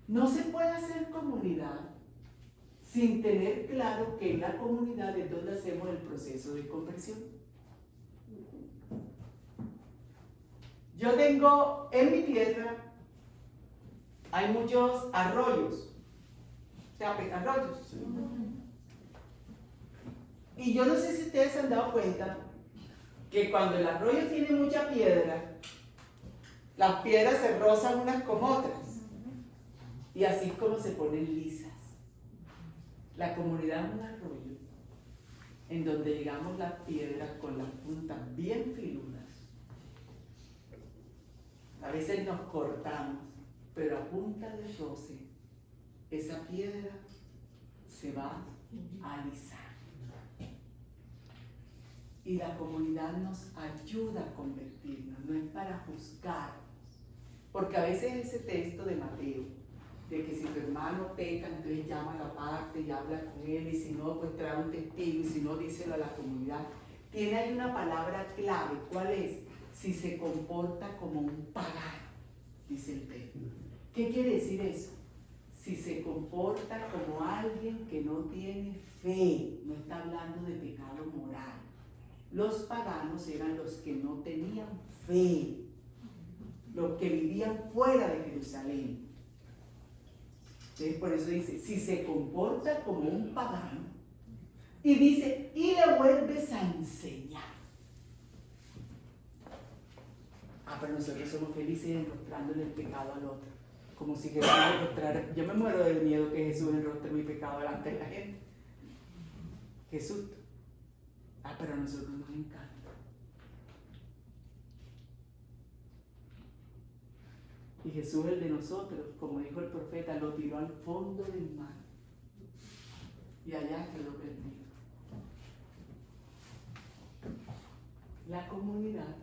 [SPEAKER 1] No se puede hacer comunidad sin tener claro que en la comunidad es donde hacemos el proceso de conversión. Yo tengo en mi tierra, hay muchos arroyos, o sea, arroyos. Y yo no sé si ustedes se han dado cuenta que cuando el arroyo tiene mucha piedra, las piedras se rozan unas con otras. Y así es como se ponen lisas. La comunidad es un arroyo en donde llegamos las piedras con las puntas bien filudas. A veces nos cortamos, pero a punta de roce, esa piedra se va a alisar. Y la comunidad nos ayuda a convertirnos, no es para juzgarnos. Porque a veces ese texto de Mateo, de que si tu hermano peca, entonces llama a la parte y habla con él, y si no, pues trae un testigo, y si no, díselo a la comunidad. Tiene ahí una palabra clave, ¿cuál es? Si se comporta como un pagano, dice el Pedro. ¿Qué quiere decir eso? Si se comporta como alguien que no tiene fe, no está hablando de pecado moral. Los paganos eran los que no tenían fe, los que vivían fuera de Jerusalén. Entonces, por eso dice, si se comporta como un pagano, y dice, y le vuelves a enseñar. Pero nosotros somos felices enrostrándole el pecado al otro, como si Jesús enrostrara. Yo me muero del miedo que Jesús enrostre mi pecado delante de la gente. Jesús. Pero a nosotros nos encanta. Y Jesús, el de nosotros, como dijo el profeta, lo tiró al fondo del mar. Y allá quedó perdido. La comunidad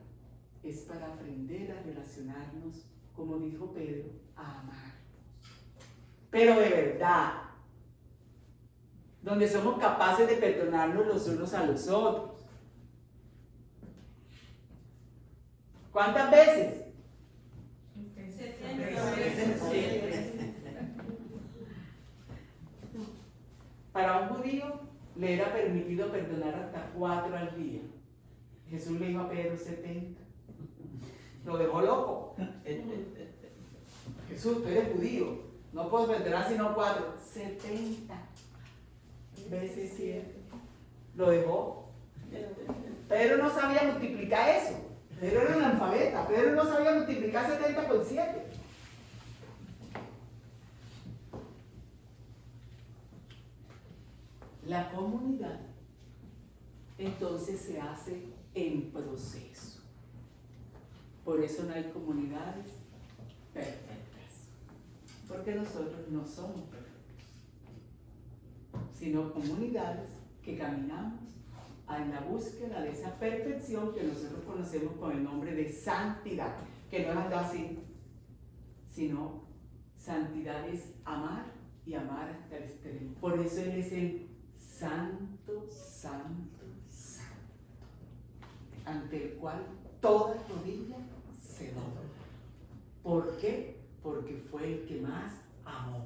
[SPEAKER 1] es para aprender a relacionarnos, como dijo Pedro, a amarnos. Pero de verdad, donde somos capaces de perdonarnos los unos a los otros. ¿Cuántas veces? 7. Para un judío le era permitido perdonar hasta 4 al día. Jesús le dijo a Pedro 70. Lo dejó loco. Jesús, tú eres judío. No puedes perdonar sino 4. 70 veces 7. Lo dejó. Pedro no sabía multiplicar eso. Pedro era analfabeta. Pedro no sabía multiplicar 70 por 7. La comunidad entonces se hace en proceso. Por eso no hay comunidades perfectas. Porque nosotros no somos perfectos, sino comunidades que caminamos en la búsqueda de esa perfección que nosotros conocemos con el nombre de santidad, que no es andar así, sino santidad es amar y amar hasta el extremo. Por eso Él es el santo, santo, santo, ante el cual toda rodilla se dobla. ¿Por qué? Porque fue el que más amó,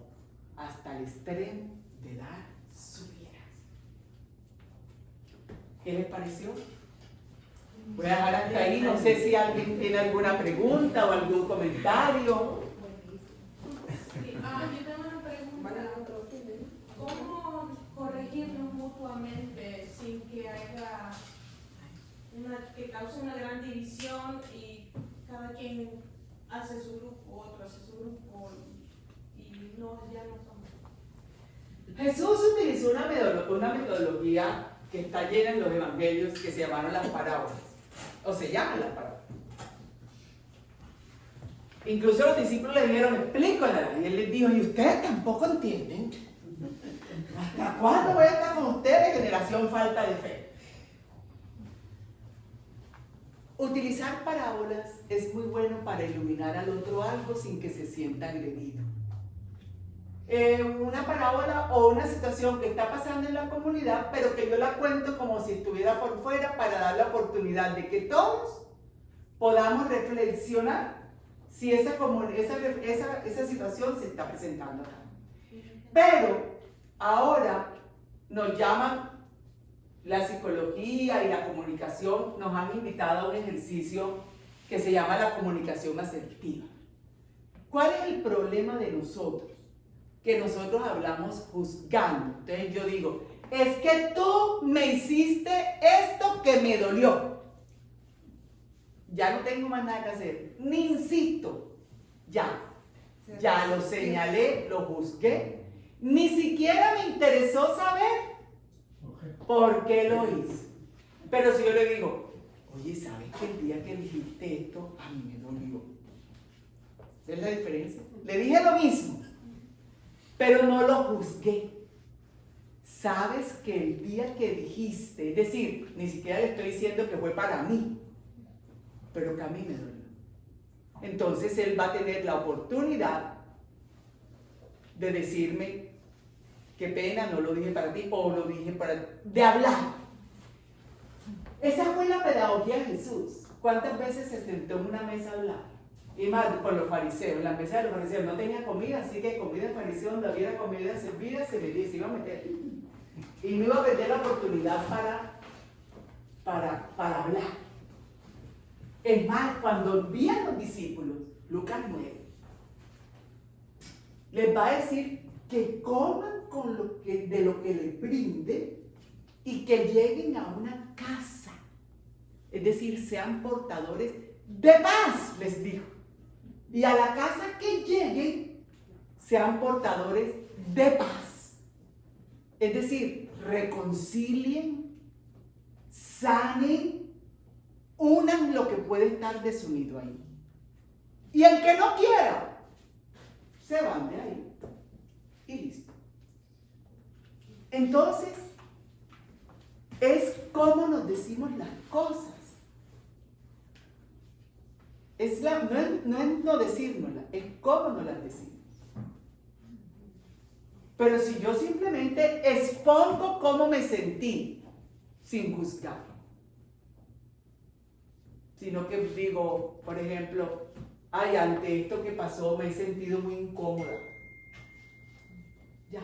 [SPEAKER 1] hasta el extremo de dar su vida. ¿Qué les pareció? Voy a dejar hasta ahí, no sé si alguien tiene alguna pregunta o algún comentario.
[SPEAKER 3] Yo tengo una pregunta. ¿Cómo corregirnos mutuamente sin que haya que cause una gran división y cada quien hace su grupo, otro hace su grupo y no, ya no somos?
[SPEAKER 1] Jesús utilizó una metodología que está llena en los evangelios que se llamaron las parábolas, o se llaman las parábolas. Incluso los discípulos le dijeron, explícala, y él les dijo, ¿y ustedes tampoco entienden? ¿Hasta cuándo voy a estar con ustedes, generación falta de fe? Utilizar parábolas es muy bueno para iluminar al otro algo sin que se sienta agredido. Una parábola o una situación que está pasando en la comunidad, pero que yo la cuento como si estuviera por fuera para dar la oportunidad de que todos podamos reflexionar si esa situación se está presentando acá. Pero ahora nos llaman la psicología y la comunicación, nos han invitado a un ejercicio que se llama la comunicación asertiva. ¿Cuál es el problema de nosotros? Que nosotros hablamos juzgando. Entonces yo digo, es que tú me hiciste esto que me dolió. Ya no tengo más nada que hacer, ni insisto, ya lo señalé, lo juzgué, ni siquiera me interesó saber por qué lo hice. Pero si yo le digo, oye, ¿sabes que el día que dijiste esto, a mí me dolió? ¿Ves la diferencia? Le dije lo mismo, pero no lo juzgué. Sabes que el día que dijiste, es decir, ni siquiera le estoy diciendo que fue para mí, pero que a mí me dolió. Entonces él va a tener la oportunidad de decirme, qué pena, no lo dije para ti, o lo dije para ti, de hablar. Esa fue la pedagogía de Jesús. ¿Cuántas veces se sentó en una mesa a hablar? Y más con los fariseos, en la mesa de los fariseos no tenía comida, así que comida de fariseo, donde había comida servida, se iba a meter. Y no iba a perder la oportunidad para hablar. Es más, cuando envían los discípulos, Lucas 9, les va a decir que coman de lo que les brinde y que lleguen a una casa. Es decir, sean portadores de paz, les dijo. Y a la casa que lleguen, sean portadores de paz. Es decir, reconcilien, sanen, unan lo que puede estar desunido ahí. Y el que no quiera, se van de ahí. Y listo. Entonces, es cómo nos decimos las cosas. No es no decírnoslas, es cómo nos las decimos. Pero si yo simplemente expongo cómo me sentí, sin juzgar, sino que digo, por ejemplo, ay, ante esto que pasó me he sentido muy incómoda. Ya.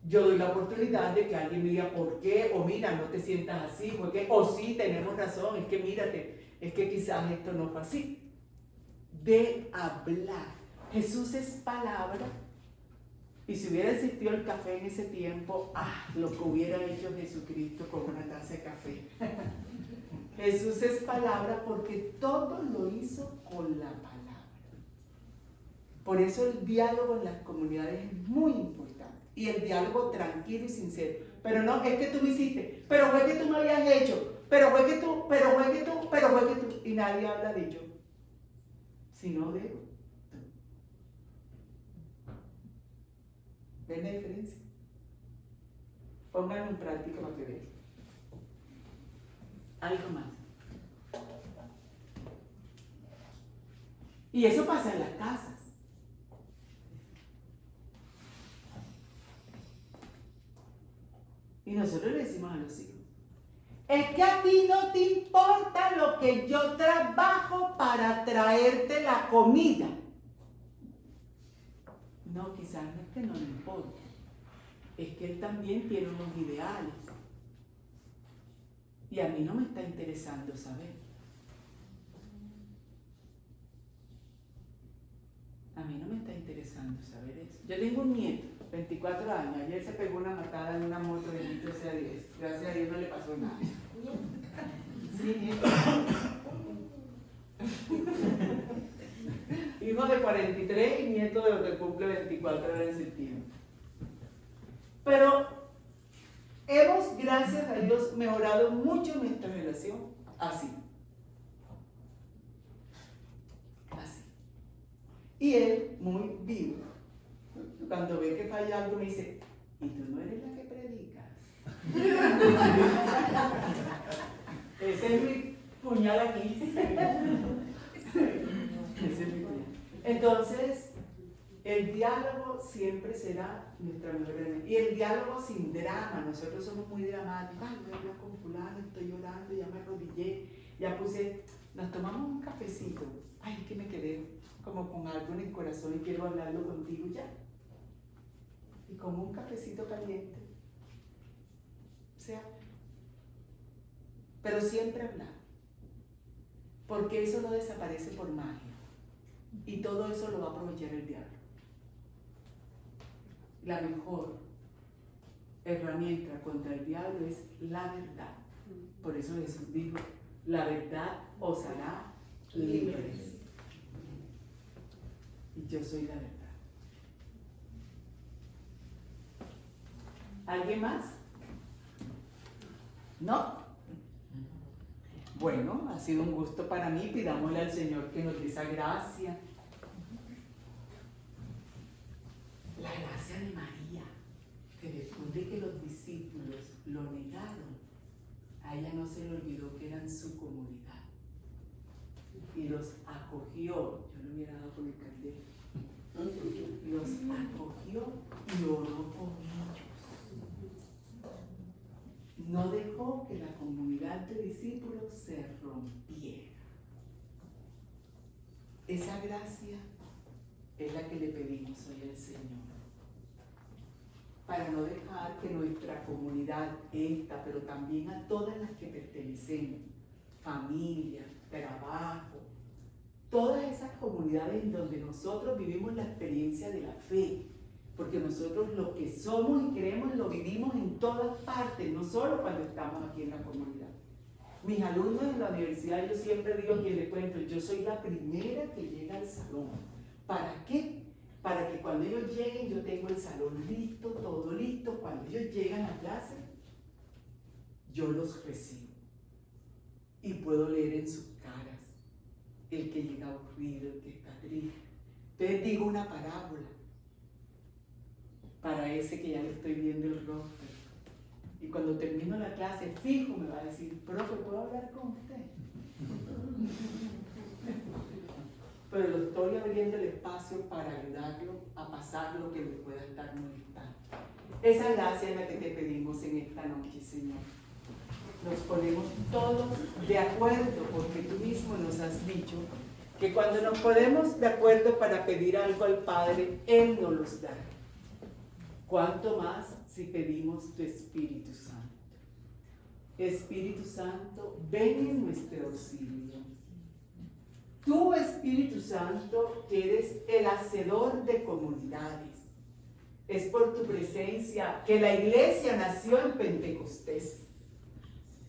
[SPEAKER 1] Yo doy la oportunidad de que alguien me diga por qué, o mira, no te sientas así, porque, o sí, tenemos razón, es que mírate, es que quizás esto no fue así. De hablar. Jesús es palabra. Y si hubiera existido el café en ese tiempo, lo que hubiera hecho Jesucristo con una taza de café. Jesús es palabra porque todo lo hizo con la palabra. Por eso el diálogo en las comunidades es muy importante. Y el diálogo tranquilo y sincero. Pero no, es que tú me hiciste, pero fue que tú me habías hecho, pero fue que tú. Y nadie habla de yo, sino de tú. ¿Ven la diferencia? Pónganlo en práctica para que vean. Algo más. Y eso pasa en las casas. Y nosotros le decimos a los hijos, es que a ti no te importa lo que yo trabajo para traerte la comida. No, quizás no es que no le importa, es que él también tiene unos ideales. Y a mí no me está interesando saber. A mí no me está interesando saber eso. Yo tengo un nieto, 24 años, ayer se pegó una matada en una moto, bendito sea Dios. Gracias a Dios no le pasó nada. Sí, nieto. Hijo de 43 y nieto de lo que cumple 24 ahora en septiembre. Pero hemos, gracias a Dios, mejorado mucho nuestra relación así. Así. Y él, muy vivo, cuando ve que falla algo, me dice, ¿y tú no eres la que predicas? Ese es mi puñal aquí. Ese es mi puñal. Entonces, el diálogo siempre será nuestra mejor herramienta. Y el diálogo sin drama. Nosotros somos muy dramáticos. Ay, voy a hablar con fulano, estoy llorando, ya me arrodillé, ya puse, nos tomamos un cafecito. Ay, es que me quedé como con algo en el corazón y quiero hablarlo contigo ya. Y con un cafecito caliente. O sea, pero siempre hablar. Porque eso no desaparece por magia. Y todo eso lo va a aprovechar el diablo. La mejor herramienta contra el diablo es la verdad. Por eso Jesús dijo, la verdad os hará libres. Y yo soy la verdad. ¿Alguien más? ¿No? Bueno, ha sido un gusto para mí. Pidámosle al Señor que nos dé esa gracia. La gracia de María, que después de que los discípulos lo negaron, a ella no se le olvidó que eran su comunidad. Y los acogió. Yo le hubiera dado con el candel. Los acogió y oró por ellos. No dejó que la comunidad de discípulos se rompiera. Esa gracia es la que le pedimos hoy al Señor. Para no dejar que nuestra comunidad, esta, pero también a todas las que pertenecemos, familia, trabajo, todas esas comunidades en donde nosotros vivimos la experiencia de la fe, porque nosotros lo que somos y queremos lo vivimos en todas partes, no solo cuando estamos aquí en la comunidad. Mis alumnos en la universidad, yo siempre digo que les cuento, yo soy la primera que llega al salón. ¿Para qué? Para que cuando ellos lleguen yo tengo el salón listo, todo listo. Cuando ellos llegan a clase, yo los recibo. Y puedo leer en sus caras el que llega aburrido, el que está triste. Entonces digo una parábola para ese que ya le estoy viendo el rostro. Y cuando termino la clase, fijo, me va a decir, profe, ¿puedo hablar con usted? Pero lo estoy abriendo el espacio para ayudarlo a pasar lo que le pueda estar molestando. Esa gracia es la que te pedimos en esta noche, Señor. Nos ponemos todos de acuerdo, porque tú mismo nos has dicho que cuando nos ponemos de acuerdo para pedir algo al Padre, Él nos los da. ¿Cuánto más si pedimos tu Espíritu Santo? Espíritu Santo, ven en nuestro auxilio. Tú, Espíritu Santo, que eres el hacedor de comunidades. Es por tu presencia que la iglesia nació en Pentecostés.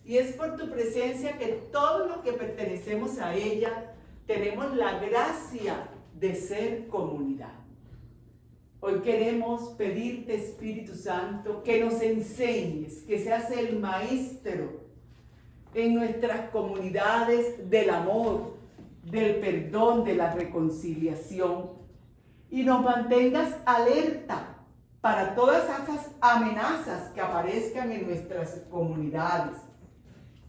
[SPEAKER 1] Y es por tu presencia que todos los que pertenecemos a ella tenemos la gracia de ser comunidad. Hoy queremos pedirte, Espíritu Santo, que nos enseñes, que seas el maestro en nuestras comunidades del amor, del perdón, de la reconciliación, y nos mantengas alerta para todas esas amenazas que aparezcan en nuestras comunidades.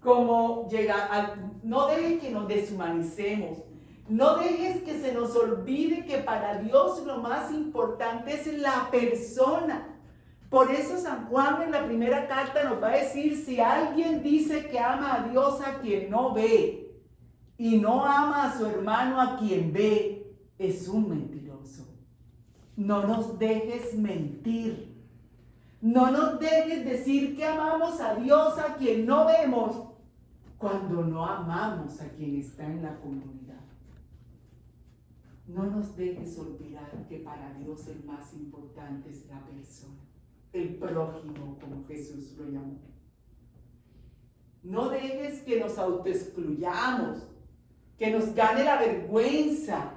[SPEAKER 1] no dejes que nos deshumanicemos. No dejes que se nos olvide que para Dios lo más importante es la persona. Por eso San Juan en la primera carta nos va a decir, si alguien dice que ama a Dios a quien no ve y no ama a su hermano a quien ve, es un mentiroso. No nos dejes mentir. No nos dejes decir que amamos a Dios a quien no vemos cuando no amamos a quien está en la comunidad. No nos dejes olvidar que para Dios el más importante es la persona, el prójimo, como Jesús lo llamó. No dejes que nos autoexcluyamos, que nos gane la vergüenza,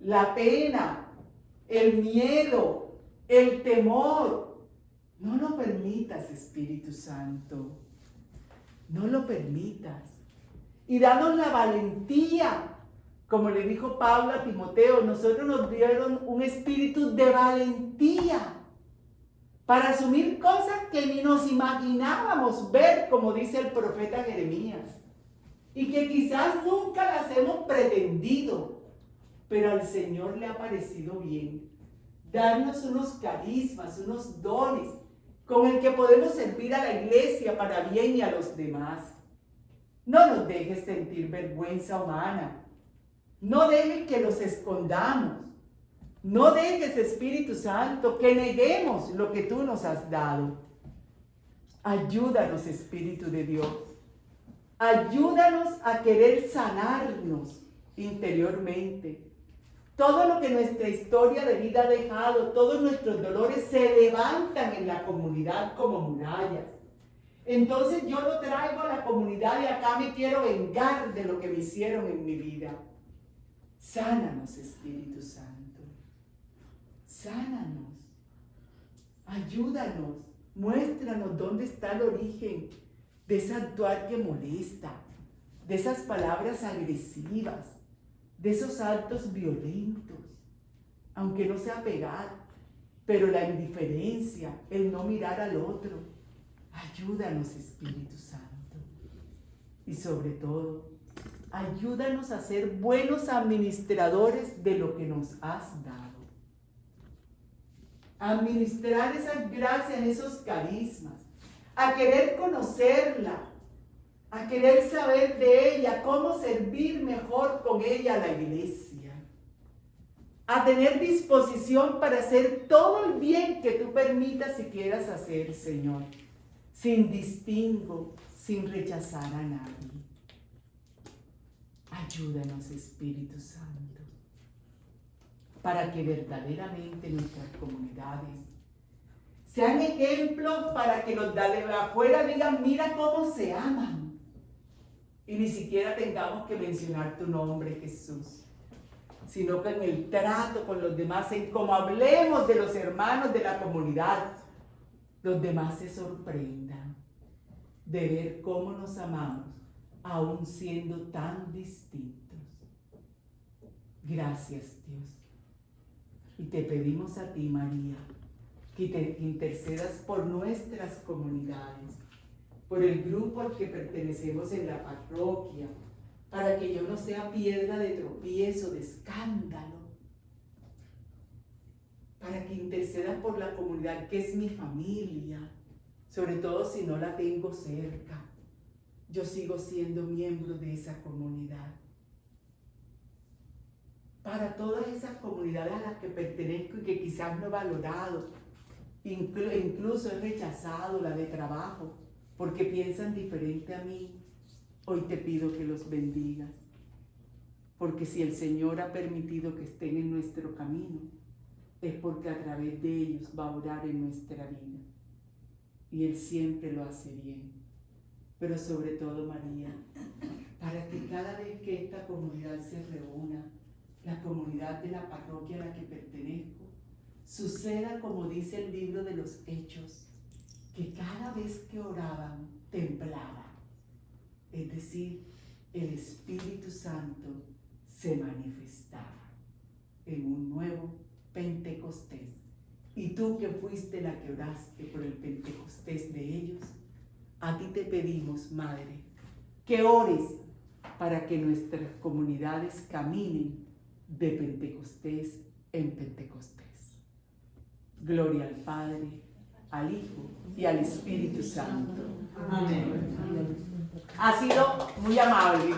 [SPEAKER 1] la pena, el miedo, el temor. No lo permitas, Espíritu Santo. No lo permitas. Y danos la valentía. Como le dijo Pablo a Timoteo, nosotros nos dieron un espíritu de valentía para asumir cosas que ni nos imaginábamos ver, como dice el profeta Jeremías, y que quizás nunca las hemos pretendido, pero al Señor le ha parecido bien darnos unos carismas, unos dones, con el que podemos servir a la iglesia para bien y a los demás. No nos dejes sentir vergüenza humana. No dejes que los escondamos. No dejes, Espíritu Santo, que neguemos lo que tú nos has dado. Ayúdanos, Espíritu de Dios. Ayúdanos a querer sanarnos interiormente. Todo lo que nuestra historia de vida ha dejado, todos nuestros dolores se levantan en la comunidad como murallas. Entonces yo lo traigo a la comunidad y acá me quiero vengar de lo que me hicieron en mi vida. Sánanos, Espíritu Santo. Sánanos. Ayúdanos. Muéstranos dónde está el origen de ese actuar que molesta, de esas palabras agresivas, de esos actos violentos, aunque no sea pegar, pero la indiferencia, el no mirar al otro. Ayúdanos, Espíritu Santo. Y sobre todo, ayúdanos a ser buenos administradores de lo que nos has dado. Administrar esas gracias, esos carismas, a querer conocerla, a querer saber de ella, cómo servir mejor con ella a la iglesia, a tener disposición para hacer todo el bien que tú permitas y quieras hacer, Señor, sin distingo, sin rechazar a nadie. Ayúdanos, Espíritu Santo, para que verdaderamente nuestras comunidades sean ejemplos para que los de afuera digan, mira cómo se aman. Y ni siquiera tengamos que mencionar tu nombre, Jesús, sino que en el trato con los demás, en cómo hablemos de los hermanos de la comunidad, los demás se sorprendan de ver cómo nos amamos, aún siendo tan distintos. Gracias, Dios. Y te pedimos a ti, María, que te intercedas por nuestras comunidades, por el grupo al que pertenecemos en la parroquia, para que yo no sea piedra de tropiezo, de escándalo, para que intercedas por la comunidad que es mi familia, sobre todo si no la tengo cerca. Yo sigo siendo miembro de esa comunidad. Para todas esas comunidades a las que pertenezco y que quizás no he valorado, incluso he rechazado la de trabajo, porque piensan diferente a mí, hoy te pido que los bendigas. Porque si el Señor ha permitido que estén en nuestro camino, es porque a través de ellos va a orar en nuestra vida. Y Él siempre lo hace bien. Pero sobre todo, María, para que cada vez que esta comunidad se reúna, la comunidad de la parroquia a la que pertenezco, suceda como dice el libro de los Hechos, que cada vez que oraban, temblaba. Es decir, el Espíritu Santo se manifestaba en un nuevo Pentecostés. Y tú que fuiste la que oraste por el Pentecostés de ellos, a ti te pedimos, Madre, que ores para que nuestras comunidades caminen de Pentecostés en Pentecostés. Gloria al Padre, al Hijo y al Espíritu Santo. Amén. Ha sido muy amable.